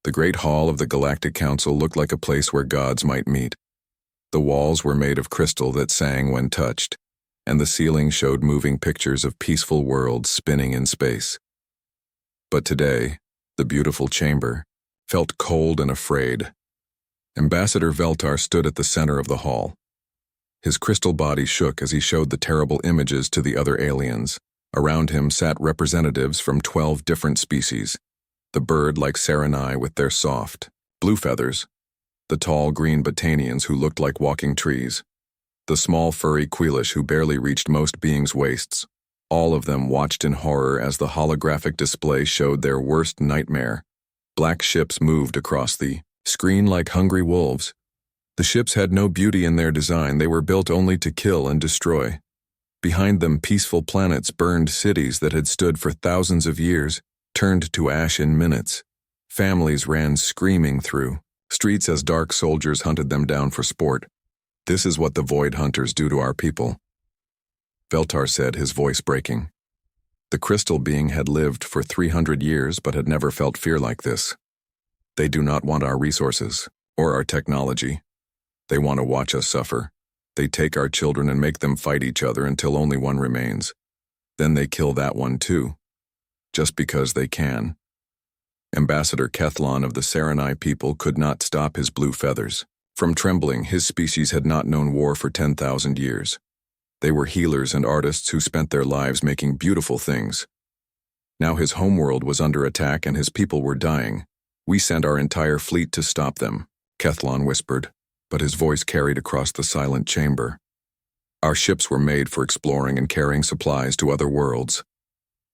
The Great Hall of the Galactic Council looked like a place where gods might meet. The walls were made of crystal that sang when touched, and the ceiling showed moving pictures of peaceful worlds spinning in space. But today, the beautiful chamber felt cold and afraid. Ambassador Veltar stood at the center of the hall. His crystal body shook as he showed the terrible images to the other aliens. Around him sat representatives from 12 different species. The bird-like Serenai with their soft, blue feathers, the tall green Botanians who looked like walking trees, the small furry Queelish who barely reached most beings' waists. All of them watched in horror as the holographic display showed their worst nightmare. Black ships moved across the screen like hungry wolves. The ships had no beauty in their design, they were built only to kill and destroy. Behind them, peaceful planets burned cities that had stood for thousands of years, turned to ash in minutes. Families ran screaming through streets as dark soldiers hunted them down for sport. This is what the Void Hunters do to our people, Veltar said, his voice breaking. The crystal being had lived for 300 years but had never felt fear like this. They do not want our resources or our technology. They want to watch us suffer. They take our children and make them fight each other until only one remains. Then they kill that one too, just because they can. Ambassador Kethlon of the Serenai people could not stop his blue feathers from trembling. His species had not known war for 10,000 years. They were healers and artists who spent their lives making beautiful things. Now his homeworld was under attack and his people were dying. We sent our entire fleet to stop them, Kethlon whispered, but his voice carried across the silent chamber. Our ships were made for exploring and carrying supplies to other worlds.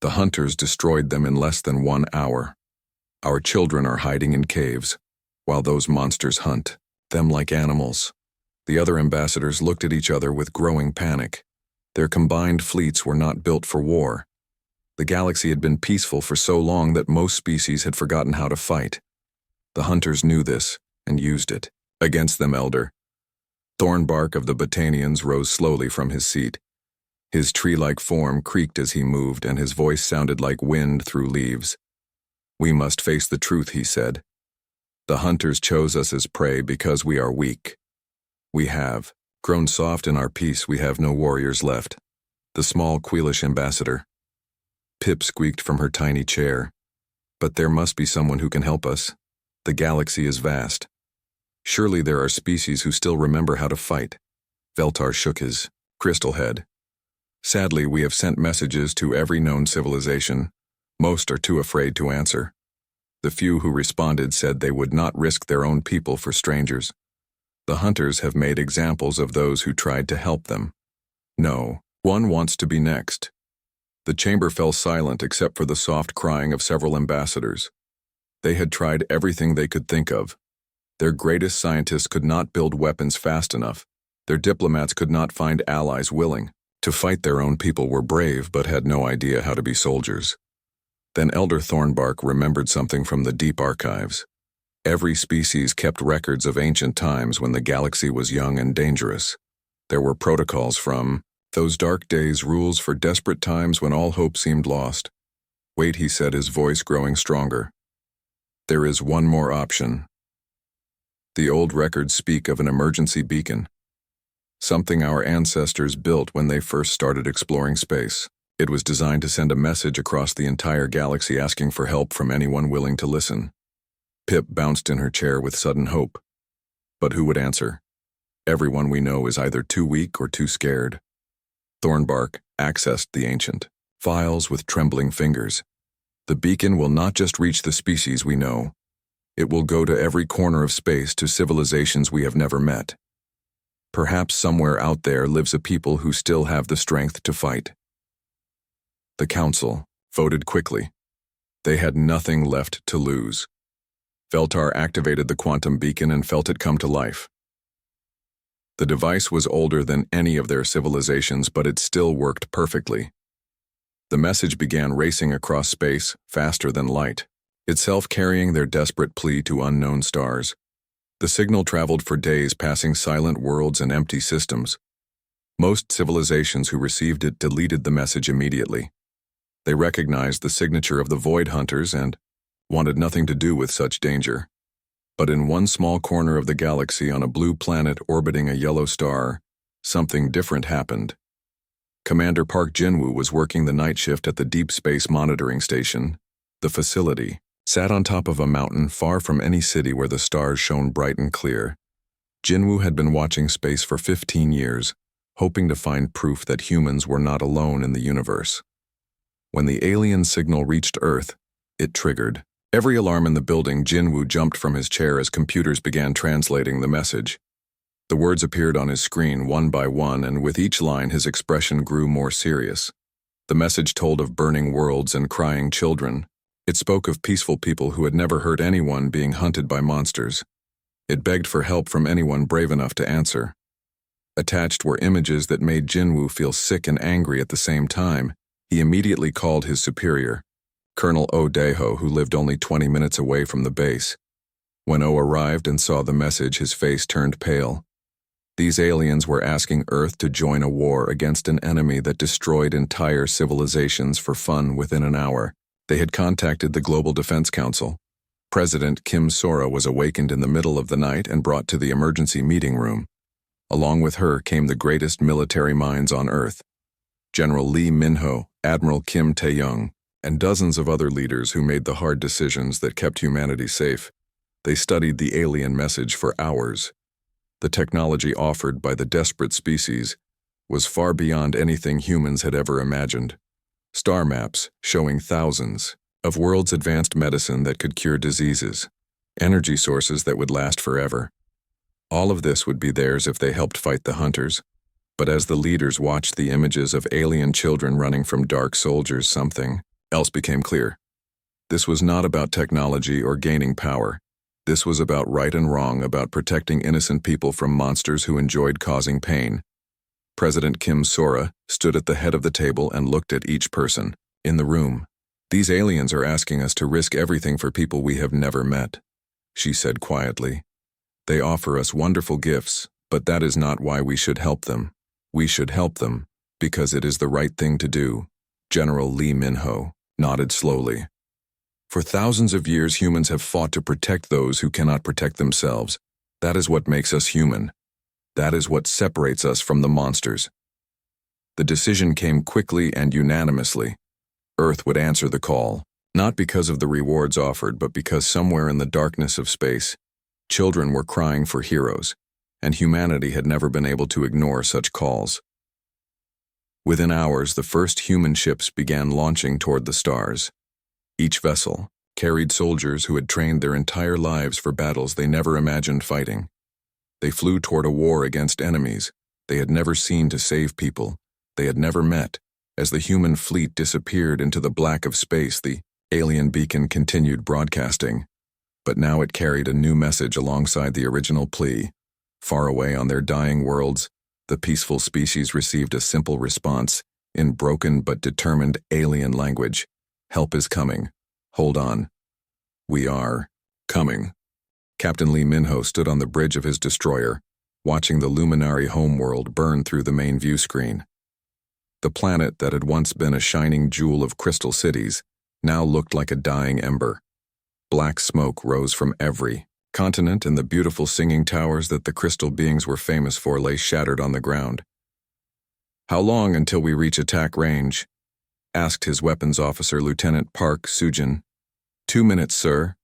The hunters destroyed them in less than 1 hour. Our children are hiding in caves, while those monsters hunt them like animals. The other ambassadors looked at each other with growing panic. Their combined fleets were not built for war. The galaxy had been peaceful for so long that most species had forgotten how to fight. The hunters knew this and used it against them. Elder Thornbark of the Botanians rose slowly from his seat. His tree-like form creaked as he moved, and his voice sounded like wind through leaves. We must face the truth, he said. The hunters chose us as prey because we are weak. We have grown soft in our peace. We have no warriors left. The small Queelish ambassador, Pip, squeaked from her tiny chair. But there must be someone who can help us. The galaxy is vast. Surely there are species who still remember how to fight. Veltar shook his crystal head. Sadly, we have sent messages to every known civilization. Most are too afraid to answer. The few who responded said they would not risk their own people for strangers. The hunters have made examples of those who tried to help them. No one wants to be next. The chamber fell silent except for the soft crying of several ambassadors. They had tried everything they could think of. Their greatest scientists could not build weapons fast enough. Their diplomats could not find allies willing to fight. Their own people were brave but had no idea how to be soldiers. Then Elder Thornbark remembered something from the deep archives. Every species kept records of ancient times when the galaxy was young and dangerous. There were protocols from those dark days, rules for desperate times when all hope seemed lost. Wait, he said, his voice growing stronger. There is one more option. The old records speak of an emergency beacon, something our ancestors built when they first started exploring space. It was designed to send a message across the entire galaxy asking for help from anyone willing to listen. Pip bounced in her chair with sudden hope. But who would answer? Everyone we know is either too weak or too scared. Thornbark accessed the ancient files with trembling fingers. The beacon will not just reach the species we know. It will go to every corner of space, to civilizations we have never met. Perhaps somewhere out there lives a people who still have the strength to fight. The council voted quickly. They had nothing left to lose. Veltar activated the quantum beacon and felt it come to life. The device was older than any of their civilizations, but it still worked perfectly. The message began racing across space, faster than light, itself carrying their desperate plea to unknown stars. The signal traveled for days, passing silent worlds and empty systems. Most civilizations who received it deleted the message immediately. They recognized the signature of the Void Hunters and wanted nothing to do with such danger. But in one small corner of the galaxy on a blue planet orbiting a yellow star, something different happened. Commander Park Jinwoo was working the night shift at the Deep Space Monitoring Station. The facility sat on top of a mountain far from any city where the stars shone bright and clear. Jinwoo had been watching space for 15 years, hoping to find proof that humans were not alone in the universe. When the alien signal reached Earth, it triggered. Every alarm in the building, Jinwoo jumped from his chair as computers began translating the message. The words appeared on his screen one by one, and with each line his expression grew more serious. The message told of burning worlds and crying children. It spoke of peaceful people who had never hurt anyone being hunted by monsters. It begged for help from anyone brave enough to answer. Attached were images that made Jinwoo feel sick and angry at the same time. He immediately called his superior, Colonel Oh Daeho, who lived only 20 minutes away from the base. When Oh arrived and saw the message, his face turned pale. These aliens were asking Earth to join a war against an enemy that destroyed entire civilizations for fun within an hour. They had contacted the Global Defense Council. President Kim Sora was awakened in the middle of the night and brought to the emergency meeting room. Along with her came the greatest military minds on Earth, General Lee Min-ho, Admiral Kim Tae-young, and dozens of other leaders who made the hard decisions that kept humanity safe. They studied the alien message for hours. The technology offered by the desperate species was far beyond anything humans had ever imagined. Star maps showing thousands of worlds, advanced medicine that could cure diseases, energy sources that would last forever. All of this would be theirs if they helped fight the hunters. But as the leaders watched the images of alien children running from dark soldiers, something else became clear. This was not about technology or gaining power. This was about right and wrong, about protecting innocent people from monsters who enjoyed causing pain. President Kim Sora stood at the head of the table and looked at each person in the room. "These aliens are asking us to risk everything for people we have never met," she said quietly. "They offer us wonderful gifts, but that is not why we should help them. We should help them because it is the right thing to do." General Lee Min-ho nodded slowly. "For thousands of years, humans have fought to protect those who cannot protect themselves. That is what makes us human. That is what separates us from the monsters." The decision came quickly and unanimously. Earth would answer the call, not because of the rewards offered, but because somewhere in the darkness of space, children were crying for heroes, and humanity had never been able to ignore such calls. Within hours, the first human ships began launching toward the stars. Each vessel carried soldiers who had trained their entire lives for battles they never imagined fighting. They flew toward a war against enemies they had never seen, to save people they had never met. As the human fleet disappeared into the black of space, the alien beacon continued broadcasting. But now it carried a new message alongside the original plea. Far away on their dying worlds, the peaceful species received a simple response in broken but determined alien language. "Help is coming. Hold on. We are coming." Captain Lee Min-ho stood on the bridge of his destroyer, watching the luminary homeworld burn through the main view screen. The planet that had once been a shining jewel of crystal cities now looked like a dying ember. Black smoke rose from every continent, and the beautiful singing towers that the crystal beings were famous for lay shattered on the ground. "How long until we reach attack range?" asked his weapons officer, Lieutenant Park Sujin. 2 minutes, sir,"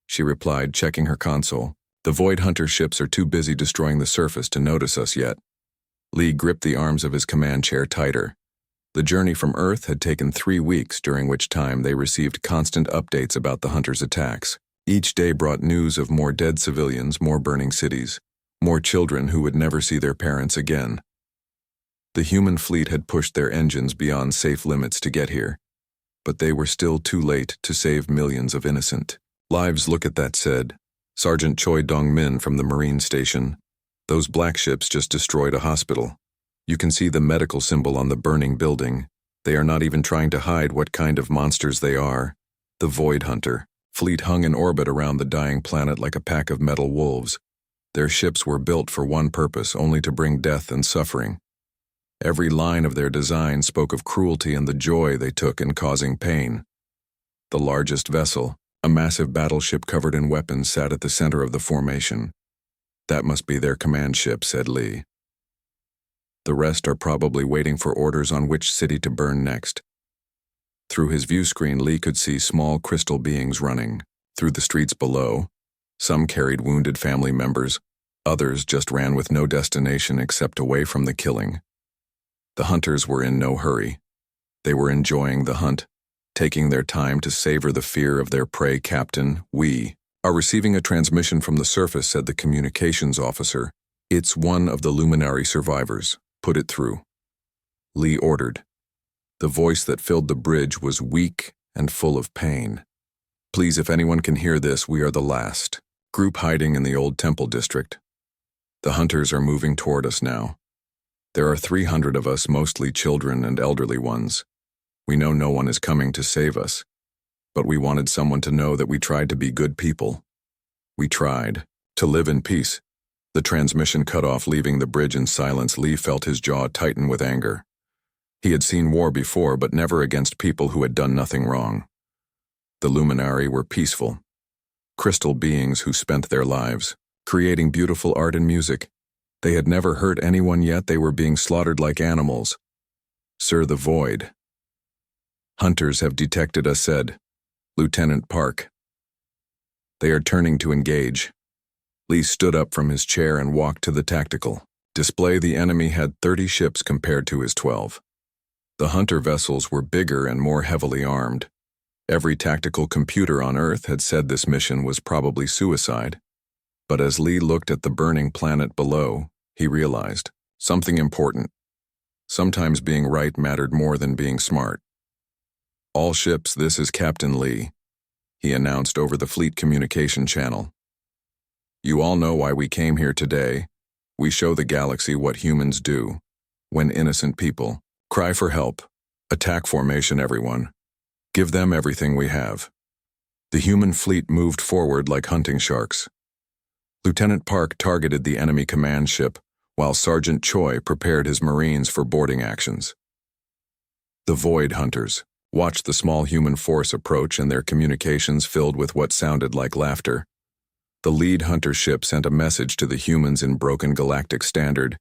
she replied, checking her console. "The Void Hunter ships are too busy destroying the surface to notice us yet." Lee gripped the arms of his command chair tighter. The journey from Earth had taken 3 weeks, during which time they received constant updates about the Hunters' attacks. Each day brought news of more dead civilians, more burning cities, more children who would never see their parents again. The human fleet had pushed their engines beyond safe limits to get here, but they were still too late to save millions of innocent lives. "Look at that," said Sergeant Choi Dong-min from the Marine Station. "Those black ships just destroyed a hospital. You can see the medical symbol on the burning building. They are not even trying to hide what kind of monsters they are. The Void Hunter fleet hung in orbit around the dying planet like a pack of metal wolves. Their ships were built for one purpose, only to bring death and suffering. Every line of their design spoke of cruelty and the joy they took in causing pain. The largest vessel, A massive battleship covered in weapons sat at the center of the formation. "That must be their command ship," said Lee. "The rest are probably waiting for orders on which city to burn next." Through his view screen, Lee could see small crystal beings running through the streets below. Some carried wounded family members, others just ran with no destination except away from the killing. The hunters were in no hurry. They were enjoying the hunt, taking their time to savor the fear of their prey. "Captain, we are receiving a transmission from the surface," said the communications officer. "It's one of the Luminary survivors. Put it through." Lee ordered. The voice that filled the bridge was weak and full of pain. "Please, if anyone can hear this, we are the last group hiding in the old temple district. The hunters are moving toward us now. There are 300 of us, mostly children and elderly ones. We know no one is coming to save us, but we wanted someone to know that we tried to be good people. We tried to live in peace." The transmission cut off, leaving the bridge in silence. Lee felt his jaw tighten with anger. He had seen war before, but never against people who had done nothing wrong. The Luminary were peaceful, crystal beings who spent their lives creating beautiful art and music. They had never hurt anyone, yet they were being slaughtered like animals. "Sir, the Void." "Hunters have detected us," said Lieutenant Park. "They are turning to engage." Lee stood up from his chair and walked to the tactical display. The enemy had 30 ships compared to his 12. The hunter vessels were bigger and more heavily armed. Every tactical computer on Earth had said this mission was probably suicide. But as Lee looked at the burning planet below, he realized something important. Sometimes being right mattered more than being smart. "All ships, this is Captain Lee," he announced over the fleet communication channel. "You all know why we came here today. We show the galaxy what humans do when innocent people cry for help. Attack formation, everyone. Give them everything we have." The human fleet moved forward like hunting sharks. Lieutenant Park targeted the enemy command ship, while Sergeant Choi prepared his Marines for boarding actions. The Void Hunters watched the small human force approach, and their communications filled with what sounded like laughter. The lead hunter ship sent a message to the humans in broken galactic standard: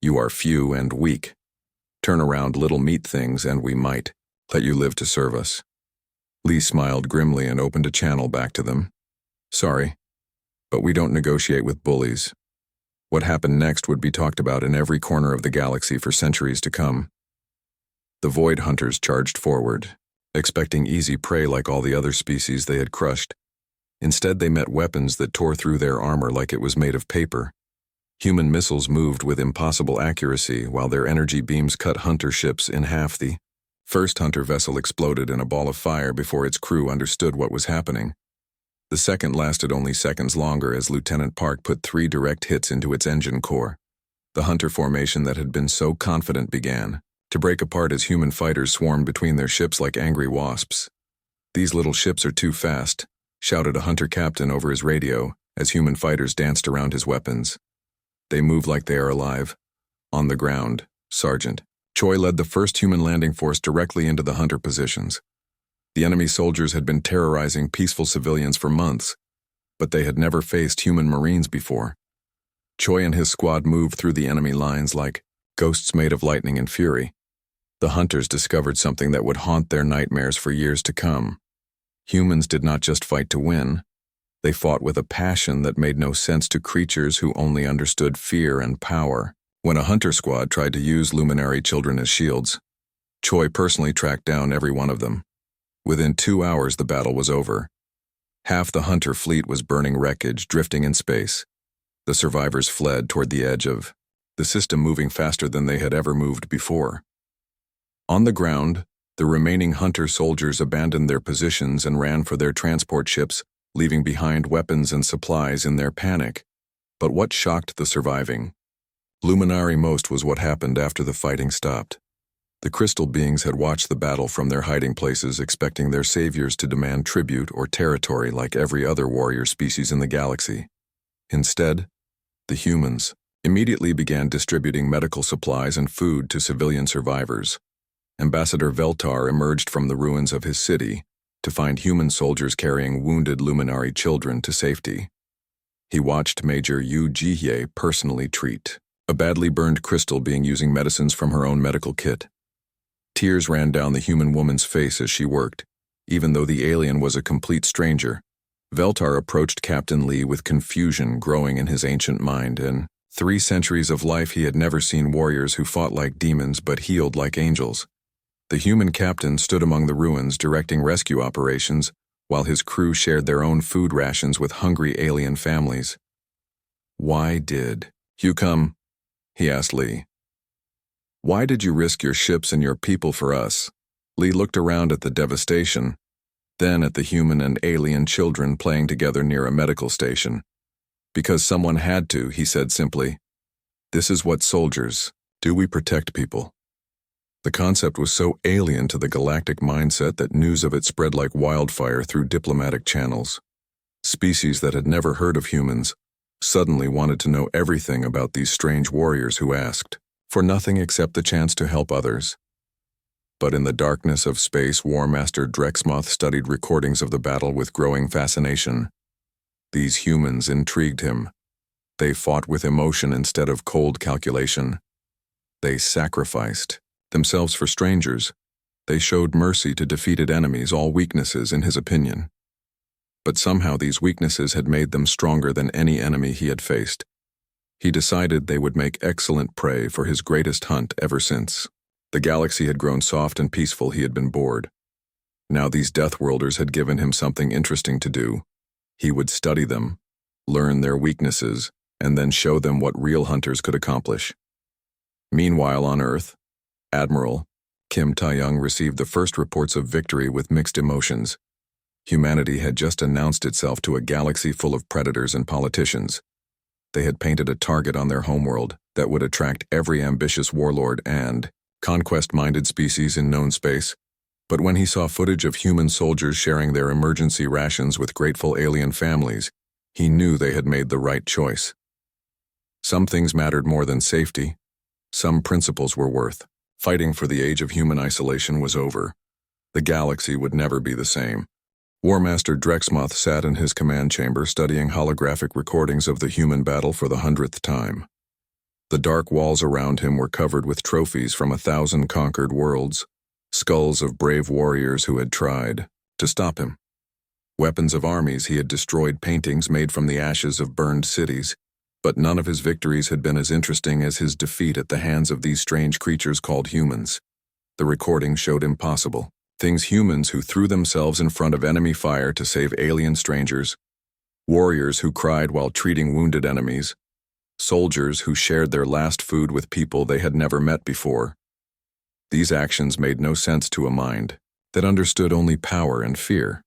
"You are few and weak. Turn around, little meat things, and we might let you live to serve us." Lee smiled grimly and opened a channel back to them. "Sorry, but we don't negotiate with bullies." What happened next would be talked about in every corner of the galaxy for centuries to come. The Void Hunters charged forward, expecting easy prey like all the other species they had crushed. Instead, they met weapons that tore through their armor like it was made of paper. Human missiles moved with impossible accuracy, while their energy beams cut hunter ships in half. The first hunter vessel exploded in a ball of fire before its crew understood what was happening. The second lasted only seconds longer as Lieutenant Park put 3 direct hits into its engine core. The hunter formation that had been so confident began to break apart as human fighters swarmed between their ships like angry wasps. "These little ships are too fast," shouted a hunter captain over his radio as human fighters danced around his weapons. "They move like they are alive." On the ground, Sergeant Choi led the first human landing force directly into the hunter positions. The enemy soldiers had been terrorizing peaceful civilians for months, but they had never faced human Marines before. Choi and his squad moved through the enemy lines like ghosts made of lightning and fury. The hunters discovered something that would haunt their nightmares for years to come. Humans did not just fight to win. They fought with a passion that made no sense to creatures who only understood fear and power. When a hunter squad tried to use Luminary children as shields, Choi personally tracked down every one of them. Within 2 hours, the battle was over. Half the hunter fleet was burning wreckage, drifting in space. The survivors fled toward the edge of the system, moving faster than they had ever moved before. On the ground, the remaining hunter soldiers abandoned their positions and ran for their transport ships, leaving behind weapons and supplies in their panic. But what shocked the surviving Luminary most was what happened after the fighting stopped. The crystal beings had watched the battle from their hiding places, expecting their saviors to demand tribute or territory like every other warrior species in the galaxy. Instead, the humans immediately began distributing medical supplies and food to civilian survivors. Ambassador Veltar emerged from the ruins of his city to to find human soldiers carrying wounded Luminari children to safety. He watched Major Yu Jihye personally treat a badly burned crystal being using medicines from her own medical kit. Tears ran down the human woman's face as she worked, even though the alien was a complete stranger. Veltar approached Captain Lee with confusion growing in his ancient mind. In 3 centuries of life he had never seen warriors who fought like demons but healed like angels. The human captain stood among the ruins directing rescue operations, while his crew shared their own food rations with hungry alien families. "Why did you come?" he asked Lee. "Why did you risk your ships and your people for us?" Lee looked around at the devastation, then at the human and alien children playing together near a medical station. "Because someone had to," he said simply. "This is what soldiers do. We protect people." The concept was so alien to the galactic mindset that news of it spread like wildfire through diplomatic channels. Species that had never heard of humans suddenly wanted to know everything about these strange warriors who asked for nothing except the chance to help others. But in the darkness of space, War Master Drexmoth studied recordings of the battle with growing fascination. These humans intrigued him. They fought with emotion instead of cold calculation. They sacrificed themselves for strangers. They showed mercy to defeated enemies, all weaknesses in his opinion. But somehow these weaknesses had made them stronger than any enemy he had faced. He decided they would make excellent prey for his greatest hunt ever since. The galaxy had grown soft and peaceful. He had been bored. Now these Deathworlders had given him something interesting to do. He would study them, learn their weaknesses, and then show them what real hunters could accomplish. Meanwhile on Earth, Admiral Kim Ta-young received the first reports of victory with mixed emotions. Humanity had just announced itself to a galaxy full of predators and politicians. They had painted a target on their homeworld that would attract every ambitious warlord and conquest-minded species in known space. But when he saw footage of human soldiers sharing their emergency rations with grateful alien families, he knew they had made the right choice. Some things mattered more than safety. Some principles were worth. Fighting for the age of human isolation was over. The galaxy would never be the same. War Master Drexmoth sat in his command chamber studying holographic recordings of the human battle for the 100th time. The dark walls around him were covered with trophies from 1,000 conquered worlds, skulls of brave warriors who had tried to stop him. Weapons of armies he had destroyed, paintings made from the ashes of burned cities, but none of his victories had been as interesting as his defeat at the hands of these strange creatures called humans. The recordings showed impossible things: humans who threw themselves in front of enemy fire to save alien strangers, warriors who cried while treating wounded enemies, soldiers who shared their last food with people they had never met before. These actions made no sense to a mind that understood only power and fear.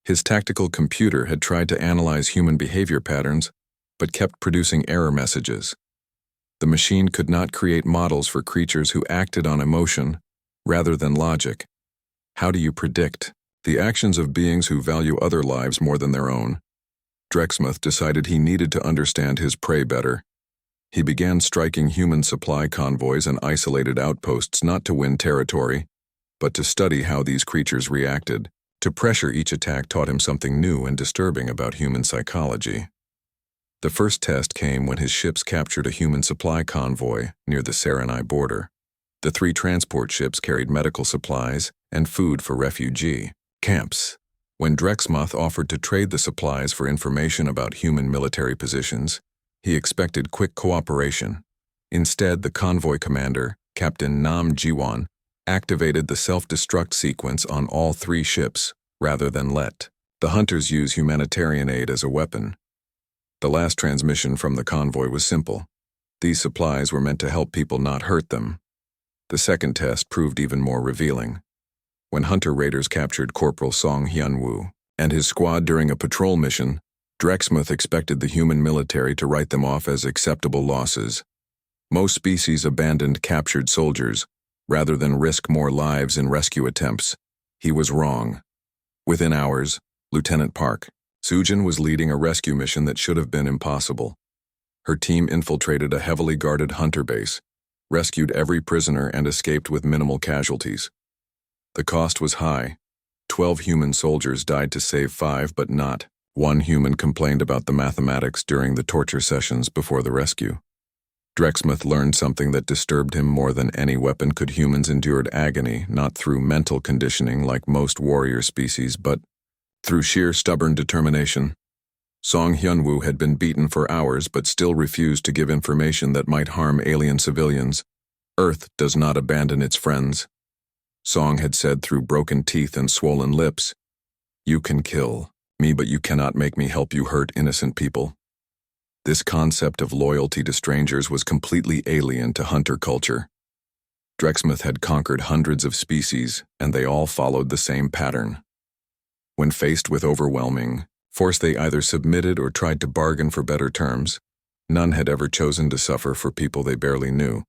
His tactical computer had tried to analyze human behavior patterns, but kept producing error messages. The machine could not create models for creatures who acted on emotion rather than logic. How do you predict the actions of beings who value other lives more than their own? Drexmoth decided he needed to understand his prey better. He began striking human supply convoys and isolated outposts not to win territory, but to study how these creatures reacted. To pressure each attack taught him something new and disturbing about human psychology. The first test came when his ships captured a human supply convoy near the Serenai border. The 3 transport ships carried medical supplies and food for refugee camps. When Drexmoth offered to trade the supplies for information about human military positions, he expected quick cooperation. Instead, the convoy commander, Captain Nam Jiwon, activated the self-destruct sequence on all 3 ships, rather than let the hunters use humanitarian aid as a weapon. The last transmission from the convoy was simple. These supplies were meant to help people, not hurt them. The second test proved even more revealing. When hunter raiders captured Corporal Song Hyun-woo and his squad during a patrol mission, Drexmoth expected the human military to write them off as acceptable losses. Most species abandoned captured soldiers, rather than risk more lives in rescue attempts. He was wrong. Within hours, Lieutenant Park Sujin was leading a rescue mission that should have been impossible. Her team infiltrated a heavily guarded hunter base, rescued every prisoner, and escaped with minimal casualties. The cost was high. 12 human soldiers died to save 5, but not one human complained about the mathematics during the torture sessions before the rescue. Drexmuth learned something that disturbed him more than any weapon. Could humans endured agony, not through mental conditioning like most warrior species, but through sheer stubborn determination. Song Hyunwoo had been beaten for hours but still refused to give information that might harm alien civilians. Earth does not abandon its friends. Song had said through broken teeth and swollen lips, "You can kill me, but you cannot make me help you hurt innocent people." This concept of loyalty to strangers was completely alien to hunter culture. Drexmuth had conquered hundreds of species, and they all followed the same pattern. When faced with overwhelming force, they either submitted or tried to bargain for better terms. None had ever chosen to suffer for people they barely knew.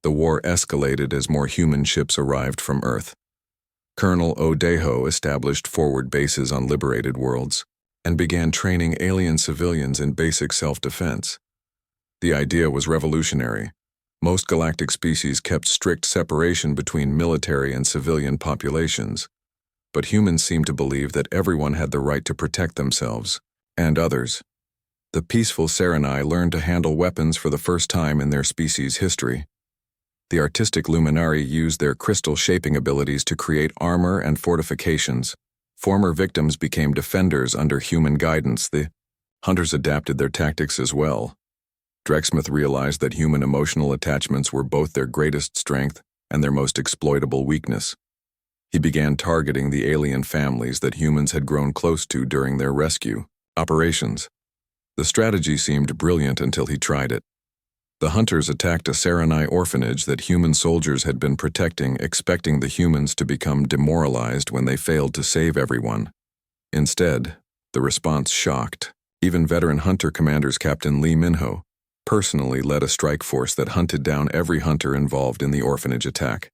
The war escalated as more human ships arrived from Earth. Colonel Odeho established forward bases on liberated worlds and began training alien civilians in basic self-defense. The idea was revolutionary. Most galactic species kept strict separation between military and civilian populations, but humans seemed to believe that everyone had the right to protect themselves and others. The peaceful Serenai learned to handle weapons for the first time in their species' history. The artistic Luminari used their crystal-shaping abilities to create armor and fortifications. Former victims became defenders under human guidance. The hunters adapted their tactics as well. Drexmuth realized that human emotional attachments were both their greatest strength and their most exploitable weakness. He began targeting the alien families that humans had grown close to during their rescue operations. The strategy seemed brilliant until he tried it. The hunters attacked a Serenai orphanage that human soldiers had been protecting, expecting the humans to become demoralized when they failed to save everyone. Instead, the response shocked. Even veteran hunter commanders Captain Lee Minho personally led a strike force that hunted down every hunter involved in the orphanage attack.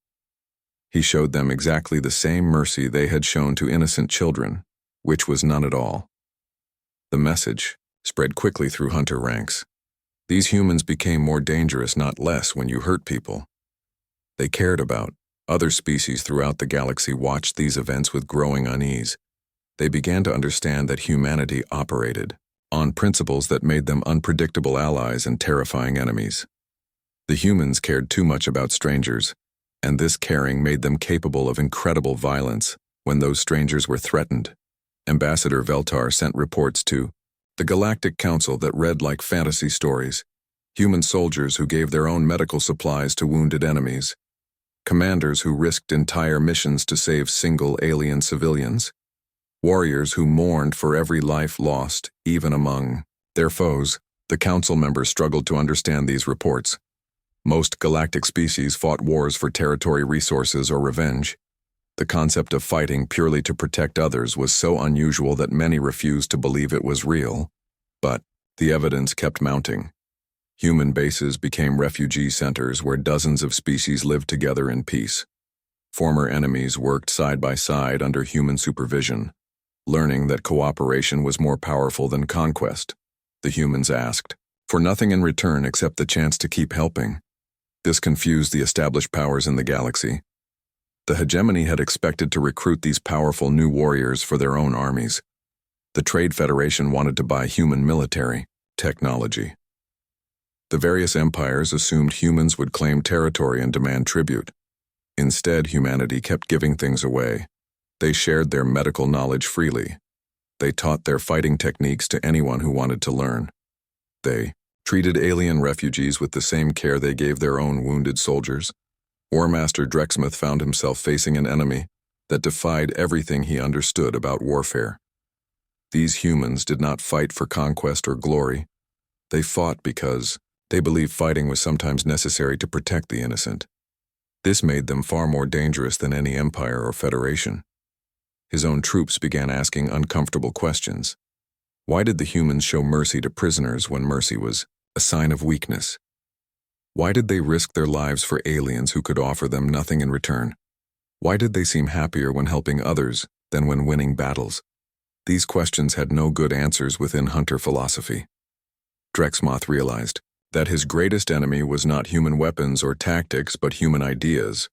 He showed them exactly the same mercy they had shown to innocent children, which was none at all. The message spread quickly through hunter ranks. These humans became more dangerous, not less, when you hurt people they cared about. Other species throughout the galaxy watched these events with growing unease. They began to understand that humanity operated on principles that made them unpredictable allies and terrifying enemies. The humans cared too much about strangers, and this caring made them capable of incredible violence when those strangers were threatened. Ambassador Veltar sent reports to the Galactic Council that read like fantasy stories. Human soldiers who gave their own medical supplies to wounded enemies. Commanders who risked entire missions to save single alien civilians. Warriors who mourned for every life lost, even among their foes. The Council members struggled to understand these reports. Most galactic species fought wars for territory, resources, or revenge. The concept of fighting purely to protect others was so unusual that many refused to believe it was real. But the evidence kept mounting. Human bases became refugee centers where dozens of species lived together in peace. Former enemies worked side by side under human supervision, learning that cooperation was more powerful than conquest. The humans asked for nothing in return except the chance to keep helping. This confused the established powers in the galaxy. The hegemony had expected to recruit these powerful new warriors for their own armies. The Trade Federation wanted to buy human military technology. The various empires assumed humans would claim territory and demand tribute. Instead, humanity kept giving things away. They shared their medical knowledge freely. They taught their fighting techniques to anyone who wanted to learn. They treated alien refugees with the same care they gave their own wounded soldiers. War Master Drexmuth found himself facing an enemy that defied everything he understood about warfare. These humans did not fight for conquest or glory. They fought because they believed fighting was sometimes necessary to protect the innocent. This made them far more dangerous than any empire or federation. His own troops began asking uncomfortable questions. Why did the humans show mercy to prisoners when mercy was a sign of weakness? Why did they risk their lives for aliens who could offer them nothing in return? Why did they seem happier when helping others than when winning battles? These questions had no good answers within hunter philosophy. Drexmuth realized that his greatest enemy was not human weapons or tactics but human ideas.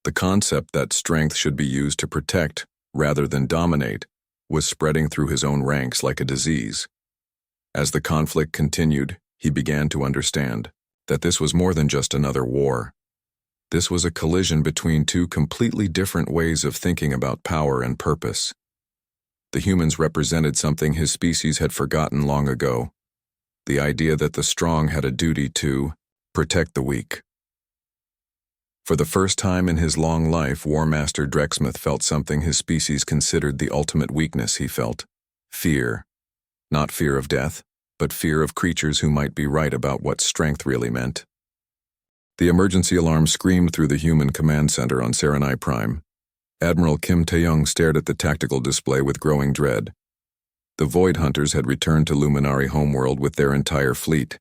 The concept that strength should be used to protect rather than dominate, was spreading through his own ranks like a disease. As the conflict continued, he began to understand that this was more than just another war. This was a collision between two completely different ways of thinking about power and purpose. The humans represented something his species had forgotten long ago, the idea that the strong had a duty to protect the weak. For the first time in his long life, War Master Drexmouth felt something his species considered the ultimate weakness he felt: fear. Not fear of death, but fear of creatures who might be right about what strength really meant. The emergency alarm screamed through the human command center on Serenai Prime. Admiral Kim Taeyong stared at the tactical display with growing dread. The Void Hunters had returned to Luminari homeworld with their entire fleet.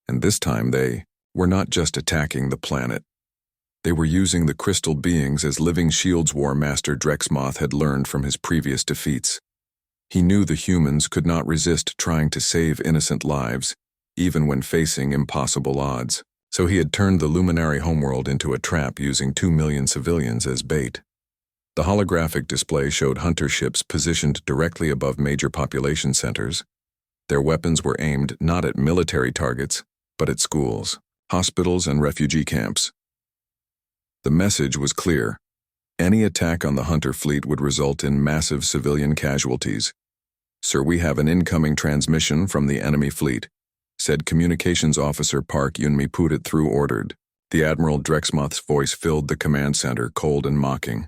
And this time they were not just attacking the planet. They were using the crystal beings as living shields. War Master Drexmoth had learned from his previous defeats. He knew the humans could not resist trying to save innocent lives, even when facing impossible odds. So he had turned the Luminari homeworld into a trap, using 2 million civilians as bait. The holographic display showed hunter ships positioned directly above major population centers. Their weapons were aimed not at military targets, but at schools, hospitals, and refugee camps. The message was clear. Any attack on the hunter fleet would result in massive civilian casualties. "Sir, we have an incoming transmission from the enemy fleet," said Communications Officer Park Yunmi. "Put it through," ordered. The Admiral Drexmoth's voice filled the command center, cold and mocking.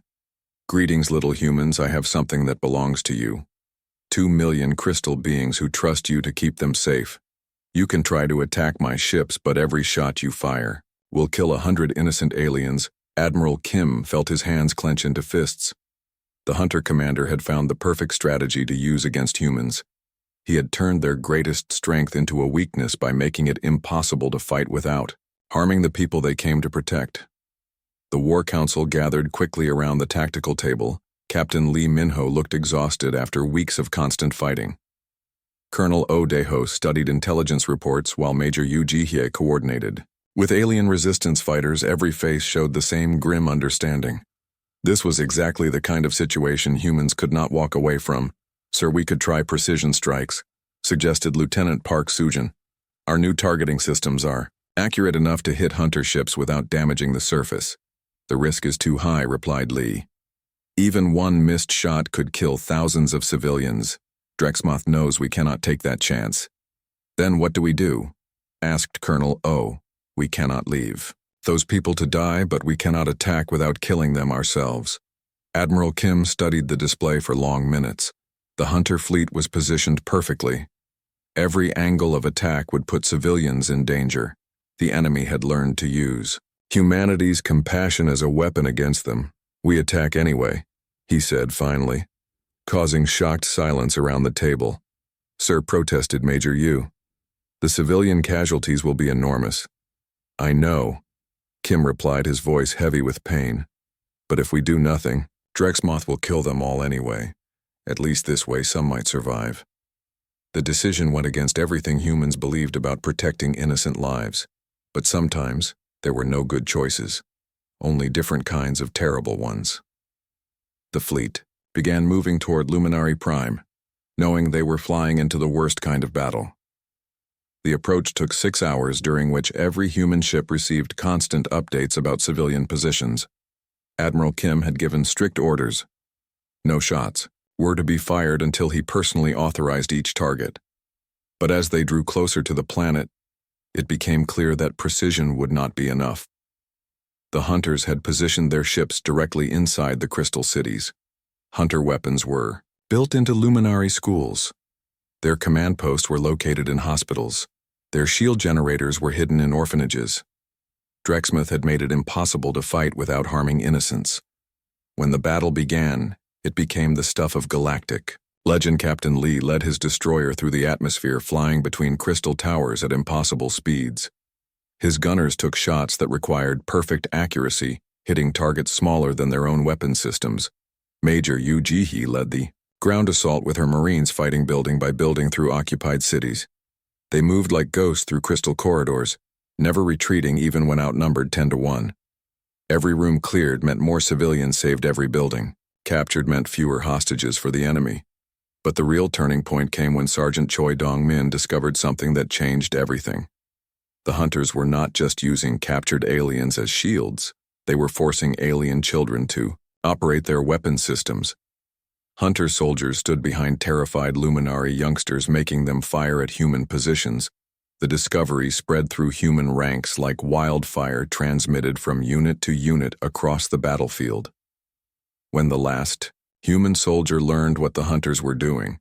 "Greetings, little humans. I have something that belongs to you. 2 million crystal beings who trust you to keep them safe. You can try to attack my ships, but every shot you fire will kill 100 innocent aliens." Admiral Kim felt his hands clench into fists. The hunter commander had found the perfect strategy to use against humans. He had turned their greatest strength into a weakness by making it impossible to fight without harming the people they came to protect. The War Council gathered quickly around the tactical table. Captain Lee Minho looked exhausted after weeks of constant fighting. Colonel Oh Dae-ho studied intelligence reports while Major Yu Ji-hye coordinated. With alien resistance fighters, every face showed the same grim understanding. This was exactly the kind of situation humans could not walk away from. "Sir, we could try precision strikes," suggested Lieutenant Park Sujin. "Our new targeting systems are accurate enough to hit hunter ships without damaging the surface." "The risk is too high," replied Lee. "Even one missed shot could kill thousands of civilians. Drexmoth knows we cannot take that chance." "Then what do we do?" asked Colonel O. "We cannot leave those people to die, but we cannot attack without killing them ourselves." Admiral Kim studied the display for long minutes. The hunter fleet was positioned perfectly. Every angle of attack would put civilians in danger. The enemy had learned to use humanity's compassion as a weapon against them. "We attack anyway," he said finally, causing shocked silence around the table. "Sir," protested Major Yu, "the civilian casualties will be enormous." "I know," Kim replied, his voice heavy with pain. "But if we do nothing, Drexmoth will kill them all anyway. At least this way some might survive." The decision went against everything humans believed about protecting innocent lives. But sometimes there were no good choices, only different kinds of terrible ones. The fleet began moving toward Luminari Prime, knowing they were flying into the worst kind of battle. The approach took 6 hours, during which every human ship received constant updates about civilian positions. Admiral Kim had given strict orders. No shots were to be fired until he personally authorized each target. But as they drew closer to the planet, it became clear that precision would not be enough. The hunters had positioned their ships directly inside the crystal cities. Hunter weapons were built into Luminari schools. Their command posts were located in hospitals. Their shield generators were hidden in orphanages. Drexmoth had made it impossible to fight without harming innocents. When the battle began, it became the stuff of galactic legend. Captain Lee led his destroyer through the atmosphere, flying between crystal towers at impossible speeds. His gunners took shots that required perfect accuracy, hitting targets smaller than their own weapon systems. Major Yu Ji-hye led the ground assault with her Marines, fighting building by building through occupied cities. They moved like ghosts through crystal corridors, never retreating even when outnumbered 10-1. Every room cleared meant more civilians saved every building. Captured meant fewer hostages for the enemy. But the real turning point came when Sergeant Choi Dong-min discovered something that changed everything. The hunters were not just using captured aliens as shields, they were forcing alien children to operate their weapon systems. Hunter soldiers stood behind terrified Luminari youngsters, making them fire at human positions. The discovery spread through human ranks like wildfire, transmitted from unit to unit across the battlefield. When the last human soldier learned what the hunters were doing,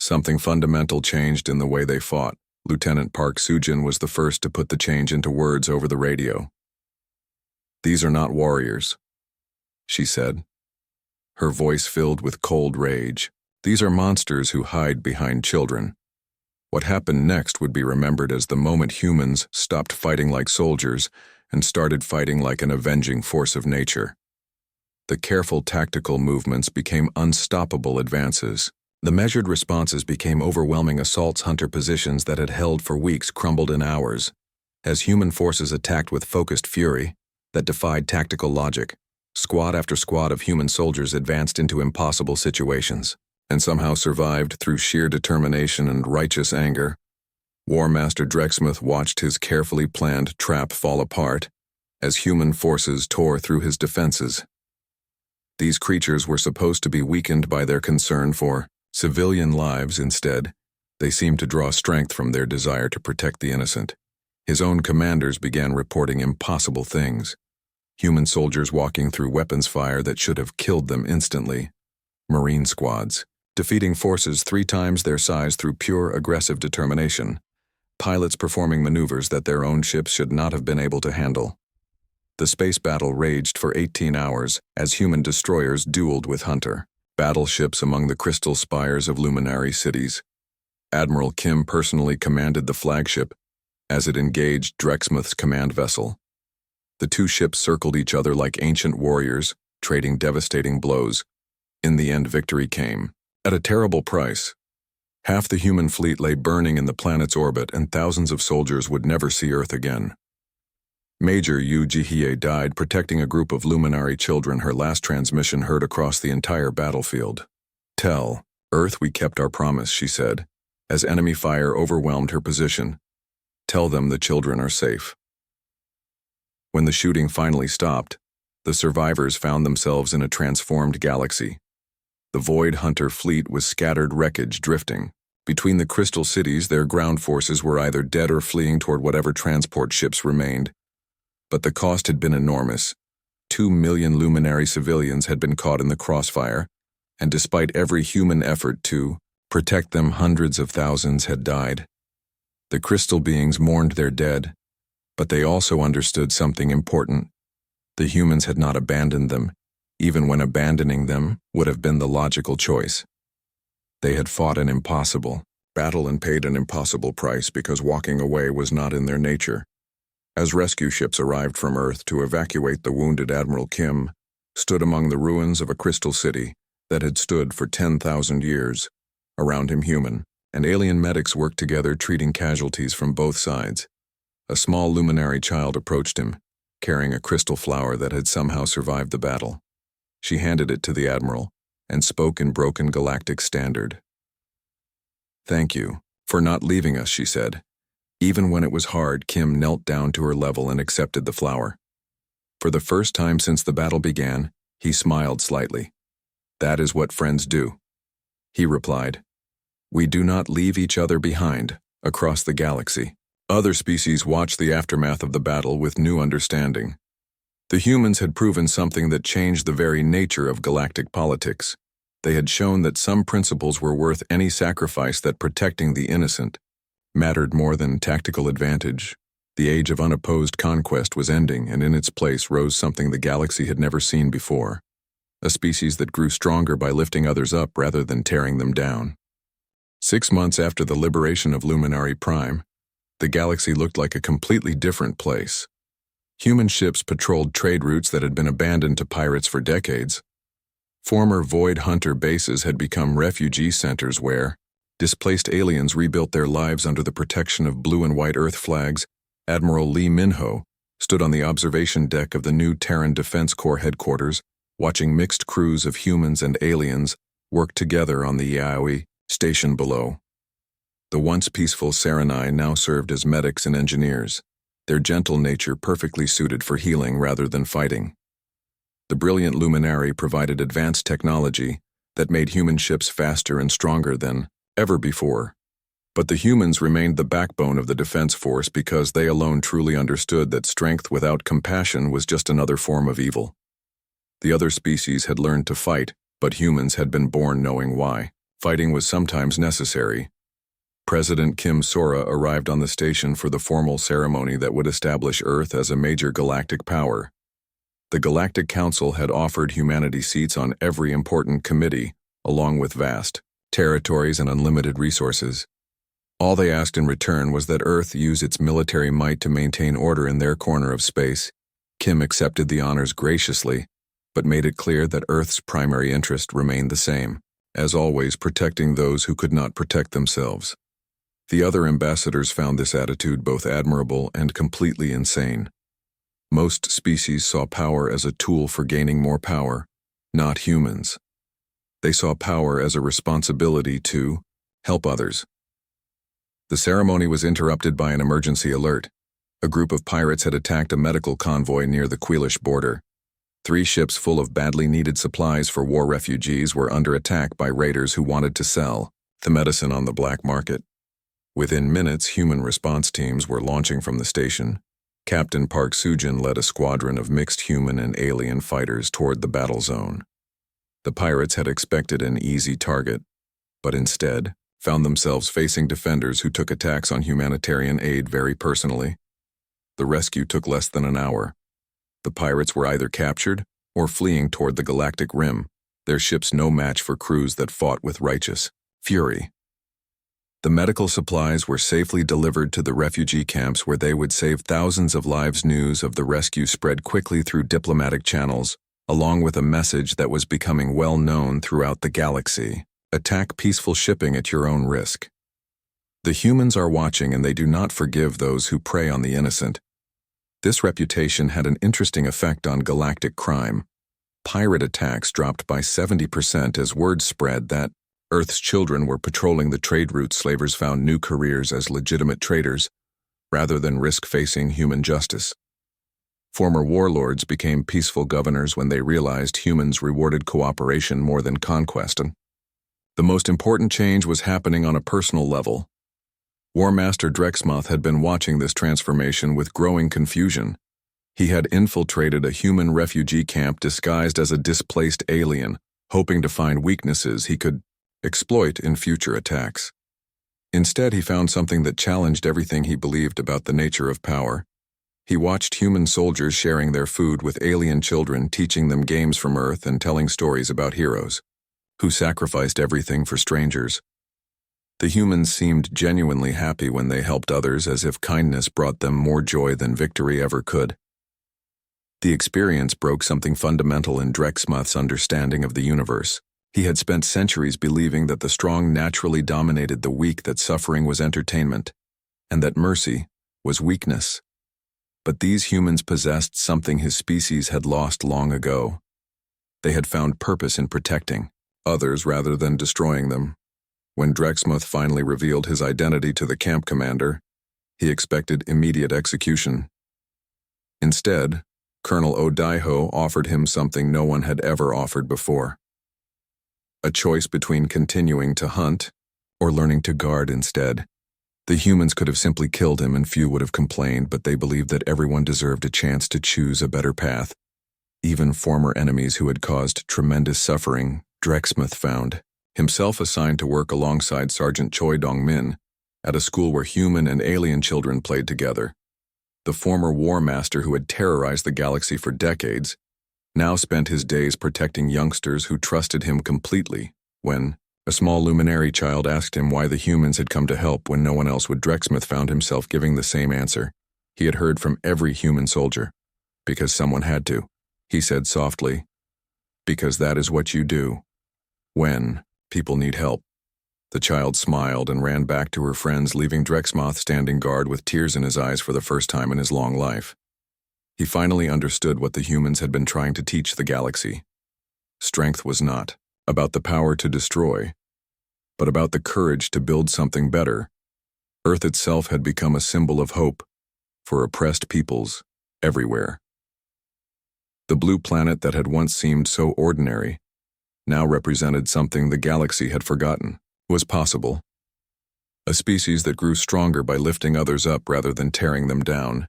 something fundamental changed in the way they fought. Lieutenant Park Soo-jin was the first to put the change into words over the radio. "These are not warriors," she said, her voice filled with cold rage. "These are monsters who hide behind children." What happened next would be remembered as the moment humans stopped fighting like soldiers and started fighting like an avenging force of nature. The careful tactical movements became unstoppable advances. The measured responses became overwhelming assaults. Hunter positions that had held for weeks crumbled in hours, as human forces attacked with focused fury that defied tactical logic. Squad after squad of human soldiers advanced into impossible situations, and somehow survived through sheer determination and righteous anger. War Master Drexmuth watched his carefully planned trap fall apart as human forces tore through his defenses. These creatures were supposed to be weakened by their concern for civilian lives. Instead, they seemed to draw strength from their desire to protect the innocent. His own commanders began reporting impossible things. Human soldiers walking through weapons fire that should have killed them instantly. Marine squads, defeating forces 3 times their size through pure aggressive determination. Pilots performing maneuvers that their own ships should not have been able to handle. The space battle raged for 18 hours as human destroyers dueled with Hunter battleships among the crystal spires of luminary cities. Admiral Kim personally commanded the flagship as it engaged Drexmuth's command vessel. The 2 ships circled each other like ancient warriors, trading devastating blows. In the end, victory came, at a terrible price. Half the human fleet lay burning in the planet's orbit, and thousands of soldiers would never see Earth again. Major Yu Jihye died protecting a group of luminary children, her last transmission heard across the entire battlefield. "Tell Earth we kept our promise," she said, as enemy fire overwhelmed her position. "Tell them the children are safe." When the shooting finally stopped, the survivors found themselves in a transformed galaxy. The Void Hunter fleet was scattered wreckage drifting. Between the crystal cities, their ground forces were either dead or fleeing toward whatever transport ships remained. But the cost had been enormous. 2 million luminary civilians had been caught in the crossfire, and despite every human effort to protect them, hundreds of thousands had died. The crystal beings mourned their dead, but they also understood something important. The humans had not abandoned them, even when abandoning them would have been the logical choice. They had fought an impossible battle and paid an impossible price because walking away was not in their nature. As rescue ships arrived from Earth to evacuate the wounded, Admiral Kim stood among the ruins of a crystal city that had stood for 10,000 years. Around him, human and alien medics worked together, treating casualties from both sides. A small luminary child approached him, carrying a crystal flower that had somehow survived the battle. She handed it to the Admiral and spoke in broken galactic standard. "Thank you for not leaving us," she said. Even when it was hard, Kim knelt down to her level and accepted the flower. For the first time since the battle began, he smiled slightly. "That is what friends do," he replied. "We do not leave each other behind." Across the galaxy, other species watched the aftermath of the battle with new understanding. The humans had proven something that changed the very nature of galactic politics. They had shown that some principles were worth any sacrifice, that protecting the innocent mattered more than tactical advantage. The age of unopposed conquest was ending, and in its place rose something the galaxy had never seen before. A species that grew stronger by lifting others up rather than tearing them down. 6 months after the liberation of Luminary Prime, the galaxy looked like a completely different place. Human ships patrolled trade routes that had been abandoned to pirates for decades. Former Void Hunter bases had become refugee centers where displaced aliens rebuilt their lives under the protection of blue and white Earth flags. Admiral Lee Minho stood on the observation deck of the new Terran Defense Corps headquarters, watching mixed crews of humans and aliens work together on the Yaoi station below. The once peaceful Serenai now served as medics and engineers, their gentle nature perfectly suited for healing rather than fighting. The brilliant luminary provided advanced technology that made human ships faster and stronger than ever before. But the humans remained the backbone of the defense force because they alone truly understood that strength without compassion was just another form of evil. The other species had learned to fight, but humans had been born knowing why. Fighting was sometimes necessary. President Kim Sora arrived on the station for the formal ceremony that would establish Earth as a major galactic power. The Galactic Council had offered humanity seats on every important committee, along with vast territories and unlimited resources. All they asked in return was that Earth use its military might to maintain order in their corner of space. Kim accepted the honors graciously, but made it clear that Earth's primary interest remained the same, as always protecting those who could not protect themselves. The other ambassadors found this attitude both admirable and completely insane. Most species saw power as a tool for gaining more power, not humans. They saw power as a responsibility to help others. The ceremony was interrupted by an emergency alert. A group of pirates had attacked a medical convoy near the Quilish border. 3 ships full of badly needed supplies for war refugees were under attack by raiders who wanted to sell the medicine on the black market. Within minutes, human response teams were launching from the station. Captain Park Sujin led a squadron of mixed human and alien fighters toward the battle zone. The pirates had expected an easy target, but instead found themselves facing defenders who took attacks on humanitarian aid very personally. The rescue took less than an hour. The pirates were either captured or fleeing toward the galactic rim, their ships no match for crews that fought with righteous fury. The medical supplies were safely delivered to the refugee camps where they would save thousands of lives. News of the rescue spread quickly through diplomatic channels, along with a message that was becoming well known throughout the galaxy: attack peaceful shipping at your own risk. The humans are watching and they do not forgive those who prey on the innocent. This reputation had an interesting effect on galactic crime. Pirate attacks dropped by 70% as word spread that Earth's children were patrolling the trade routes. Slavers found new careers as legitimate traders, rather than risk facing human justice. Former warlords became peaceful governors when they realized humans rewarded cooperation more than conquest. And the most important change was happening on a personal level. War Master Drexmoth had been watching this transformation with growing confusion. He had infiltrated a human refugee camp disguised as a displaced alien, hoping to find weaknesses he could exploit in future attacks. Instead, he found something that challenged everything he believed about the nature of power. He watched human soldiers sharing their food with alien children, teaching them games from Earth and telling stories about heroes who sacrificed everything for strangers. The humans seemed genuinely happy when they helped others, as if kindness brought them more joy than victory ever could. The experience broke something fundamental in Drexmoth's understanding of the universe. He had spent centuries believing that the strong naturally dominated the weak, that suffering was entertainment, and that mercy was weakness. But these humans possessed something his species had lost long ago. They had found purpose in protecting others rather than destroying them. When Drexmoth finally revealed his identity to the camp commander, he expected immediate execution. Instead, Colonel Odaiho offered him something no one had ever offered before: a choice between continuing to hunt or learning to guard instead. The humans could have simply killed him and few would have complained, but they believed that everyone deserved a chance to choose a better path. Even former enemies who had caused tremendous suffering, Drexmoth found himself assigned to work alongside Sergeant Choi Dong-min at a school where human and alien children played together. The former war master who had terrorized the galaxy for decades now spent his days protecting youngsters who trusted him completely. When a small luminary child asked him why the humans had come to help when no one else would, Drexmoth found himself giving the same answer he had heard from every human soldier: because someone had to. He said softly, "Because that is what you do when people need help." The child smiled and ran back to her friends, leaving Drexmoth standing guard with tears in his eyes for the first time in his long life. He finally understood what the humans had been trying to teach the galaxy: Strength was not about the power to destroy, but about the courage to build something better. Earth itself had become a symbol of hope for oppressed peoples everywhere. The blue planet that had once seemed so ordinary now represented something the galaxy had forgotten was possible. A species that grew stronger by lifting others up rather than tearing them down.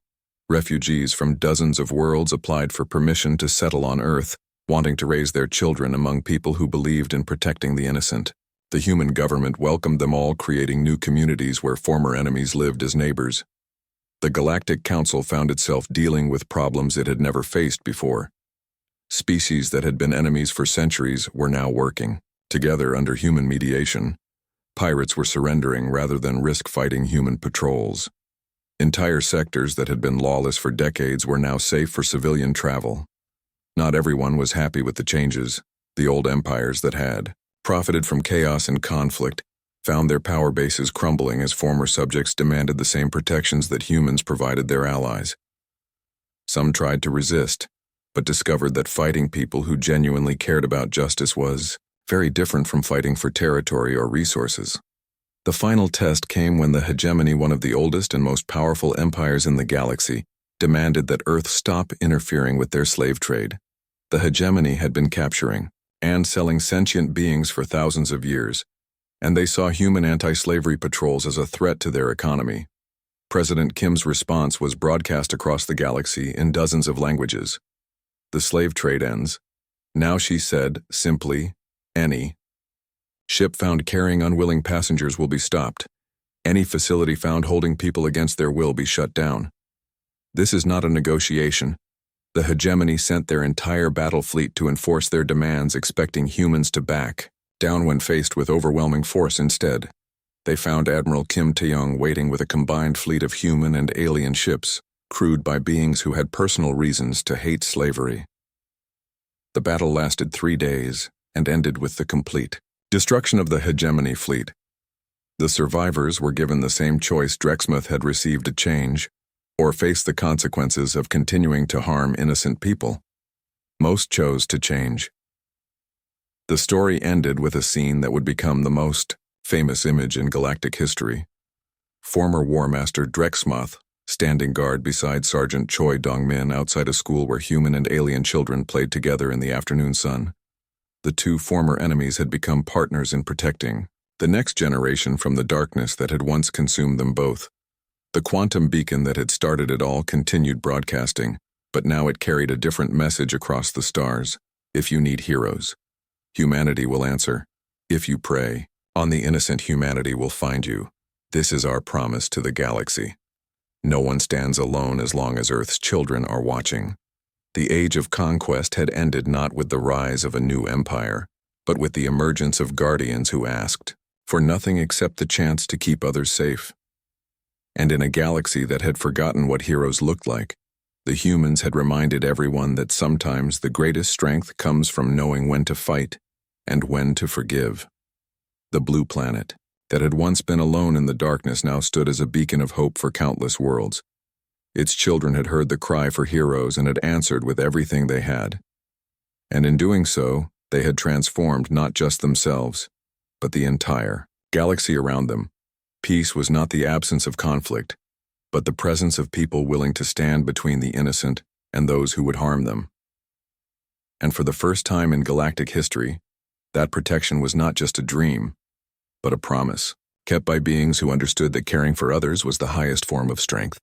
Refugees from dozens of worlds applied for permission to settle on Earth, wanting to raise their children among people who believed in protecting the innocent. The human government welcomed them all, creating new communities where former enemies lived as neighbors. The Galactic Council found itself dealing with problems it had never faced before. Species that had been enemies for centuries were now working together under human mediation. Pirates were surrendering rather than risk fighting human patrols. Entire sectors that had been lawless for decades were now safe for civilian travel. Not everyone was happy with the changes. The old empires that had profited from chaos and conflict found their power bases crumbling as former subjects demanded the same protections that humans provided their allies. Some tried to resist, but discovered that fighting people who genuinely cared about justice was very different from fighting for territory or resources. The final test came when the hegemony, one of the oldest and most powerful empires in the galaxy, demanded that Earth stop interfering with their slave trade. The hegemony had been capturing and selling sentient beings for thousands of years, and they saw human anti-slavery patrols as a threat to their economy. President Kim's response was broadcast across the galaxy in dozens of languages. The slave trade ends. Now, she said, simply, any ship found carrying unwilling passengers will be stopped. Any facility found holding people against their will be shut down. This is not a negotiation. The hegemony sent their entire battle fleet to enforce their demands, expecting humans to back down when faced with overwhelming force. Instead, they found Admiral Kim Taeyong waiting with a combined fleet of human and alien ships, crewed by beings who had personal reasons to hate slavery. The battle lasted 3 days and ended with the complete destruction of the hegemony fleet. The survivors were given the same choice Drexmuth had received: a change, or face the consequences of continuing to harm innocent people. Most chose to change. The story ended with a scene that would become the most famous image in galactic history. Former War Master Drexmuth standing guard beside Sergeant Choi Dong-min outside a school where human and alien children played together in the afternoon sun. The two former enemies had become partners in protecting the next generation from the darkness that had once consumed them both. The quantum beacon that had started it all continued broadcasting, but now it carried a different message across the stars. If you need heroes, humanity will answer. If you prey on the innocent, humanity will find you. This is our promise to the galaxy. No one stands alone as long as Earth's children are watching. The age of conquest had ended, not with the rise of a new empire, but with the emergence of guardians who asked for nothing except the chance to keep others safe. And in a galaxy that had forgotten what heroes looked like, the humans had reminded everyone that sometimes the greatest strength comes from knowing when to fight and when to forgive. The blue planet, that had once been alone in the darkness, now stood as a beacon of hope for countless worlds. Its children had heard the cry for heroes and had answered with everything they had. And in doing so, they had transformed not just themselves, but the entire galaxy around them. Peace was not the absence of conflict, but the presence of people willing to stand between the innocent and those who would harm them. And for the first time in galactic history, that protection was not just a dream, but a promise, kept by beings who understood that caring for others was the highest form of strength.